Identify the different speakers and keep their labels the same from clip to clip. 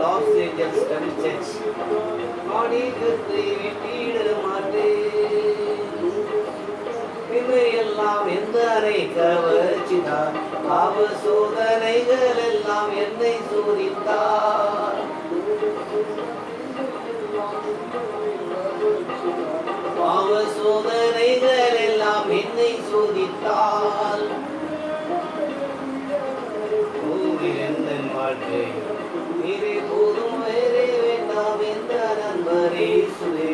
Speaker 1: Los Angeles search ஆணிகத்தை வெட்டிட மாட்டேன். இவையெல்லாம் எந்தனை கவர்ச்சிதான், பாவ சோதனைகள் எல்லாம் என்னை சோதித்தார். பாவ சோதனைகள் எல்லாம் என்னை சோதித்தால் எந்தன் வாழ்க்கை நீரே போதும், வேறே வேண்டாம் எந்த நண்பரே சுவே.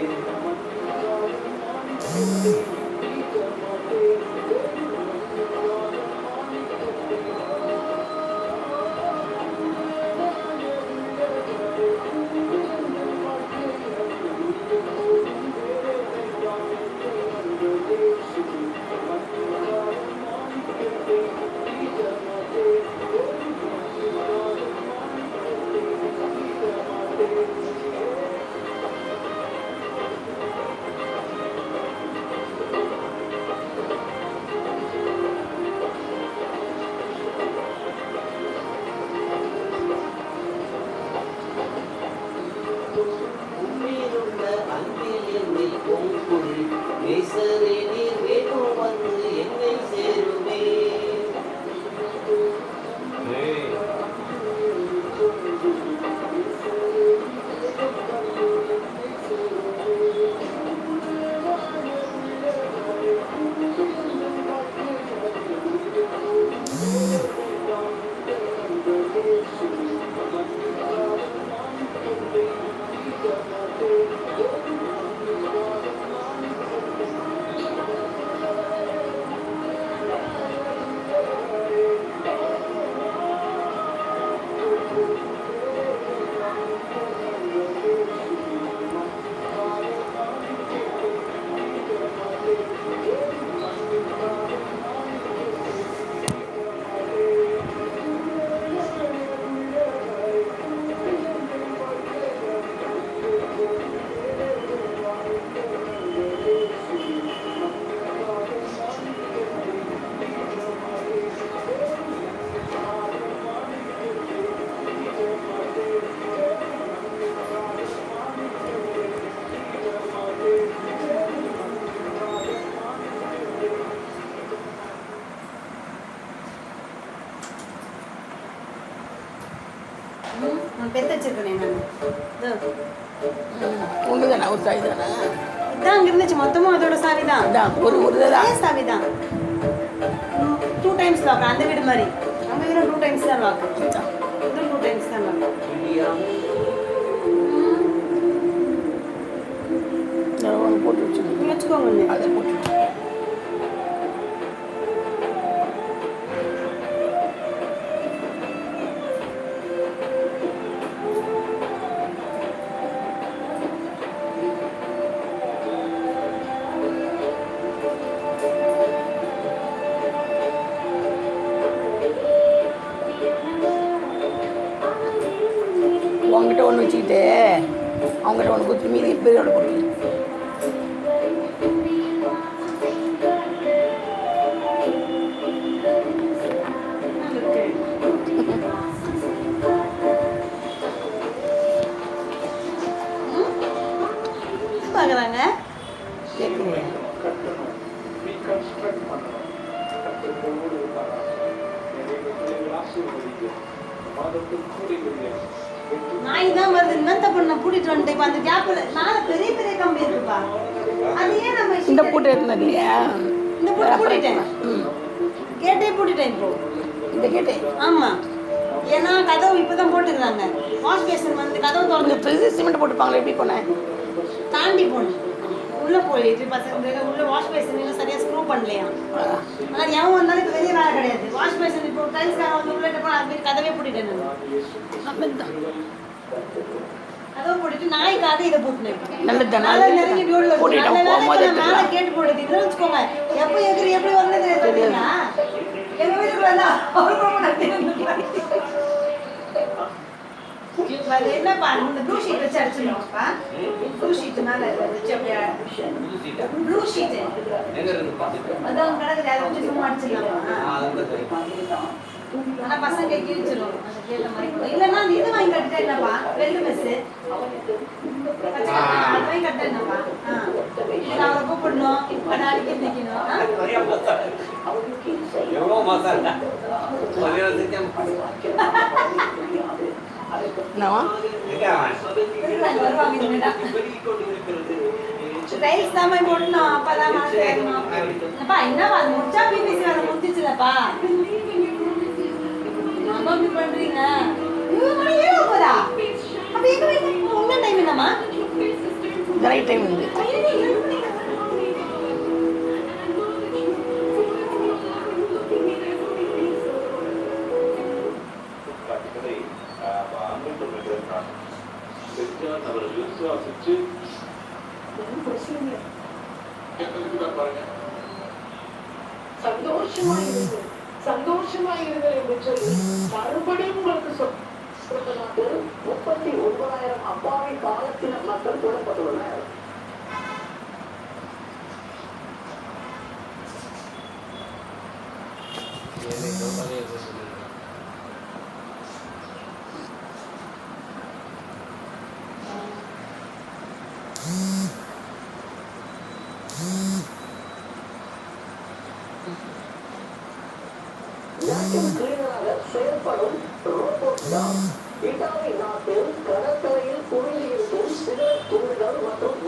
Speaker 2: பெத்த வச்சிருக்கேன்
Speaker 3: ஒன்று தானே ஒரு சாவி தானே
Speaker 2: இதான் அங்கே இருந்துச்சு மொத்தமும் அதோட சாவி தான்
Speaker 3: ஒரு
Speaker 2: சாவி தான் 2 times லாக். அந்த வீடு மாதிரி நம்ம வீடு 2 times தான் லாக். இதுவும் 2 times தான் லாக்.
Speaker 3: போட்டு
Speaker 2: வச்சுக்கோங்க.
Speaker 3: அதை போட்டு அவங்ககிட்ட ஒன்று வச்சுக்கிட்டு அவங்ககிட்ட ஒன்று கொடுத்து மீதி பெரியோட போட்டு
Speaker 2: பார்க்குறாங்க
Speaker 3: கேட்குறீங்க.
Speaker 2: நாய் தான் வருது. என்னத்த பண்ண பூட்டிட்டு வந்துட்டு இப்போ அந்த கேப்ல மேலே பெரிய பெரிய கம்பி இருக்குப்பா. அது ஏன் நம்ம
Speaker 3: இந்த பூட்டை எடுத்துனது இல்லையா?
Speaker 2: இந்த பூட்டை பூட்டிட்டேன். கேட்டே பூட்டிட்டேன் இப்போ.
Speaker 3: இந்த கேட்டே
Speaker 2: ஆமாம். ஏன்னா கதவு இப்போ தான் போட்டுக்கிறாங்க. வாஷ் பேசன் வந்து கதவு திறந்து
Speaker 3: ஃப்ரிட்ஜ் சிமெண்ட் போட்டுப்பாங்களே, எப்படி போனேன்?
Speaker 2: தாண்டி போகணும். உள்ளே போயிட்டு பசங்க உள்ள வாஷ் பேசன் சரியாக ஸ்க்ரூ பண்ணலையா? ஆனால் எவன் வந்தாலும் இப்போ வெளியே வேலை கிடையாது. வாஷ் பேசன் இப்போ டைல்ஸ்காரன் வந்து உள்ளே போனால் அது மாதிரி கதவே பூட்டிட்டேன் நான். கதவை போட்டுட்டு நாய்க்காக இதை பூட்டினேன். நெருங்கி டியூடில் மேலே கேட்டு போடுது. இதுன்னு வச்சுக்கோங்க, எப்போ எப்படி வந்தது தெரியுங்களா? எங்கள் வீட்டுக்கு வந்தா அது என்னப்பா இந்த ப்ளூ ஷீட் வச்சு அடிச்சிடணும்ப்பா. ப்ளூ ஷீட் மேலே வச்சு அப்படியே ப்ளூ ஷீட்டு அதான் கிடக்குது. அதை வச்சு சும்மா அடிச்சிடலாமா? ஆனா பசங்க கிழிச்சிடும் அந்த கேட்ட மாதிரி கூட. இல்லைன்னா அந்த இது வாங்கி கட்டிட்டா என்னப்பா வெள்ளு மெஸ்ஸு அது வாங்கி கட்ட என்னப்பா இதுக்கு அவரை கூப்பிடணும் நாளைக்கு நிற்கணும்
Speaker 1: எவ்வளோ மசாலா
Speaker 3: என்னவா
Speaker 2: வருவாங்க இனிமேதான் டைல்ஸ் தான் போய் போடணும் அப்பதான் மாசம் ஏறணும். அப்பா என்னப்பா அது முடிச்சா பிபிசி வேலை முடிஞ்சிச்சுலப்பா அம்மா இப்படி பண்றீங்க மணி 7 போதா அப்ப எங்க வீட்டுக்கு உங்க டைம் என்னம்மா
Speaker 3: இந்த ரைட் டைம் வந்து
Speaker 4: அவரை விசுவாசிச்சு
Speaker 5: சந்தோஷமா இருங்கள் என்று சொல்லி மறுபடியும் உங்களுக்கு சொல்லுங்க 39,000 அப்பாவி காலத்தின மக்கள் போடப்பட்டுள்ளனர். நாட்டின் கிளீனராக செயல்படும் ரோபோட் தான் இட்டாலி நாட்டில் கடற்கரையில் குவிந்திருக்கும் சில துணிகள் மற்றும்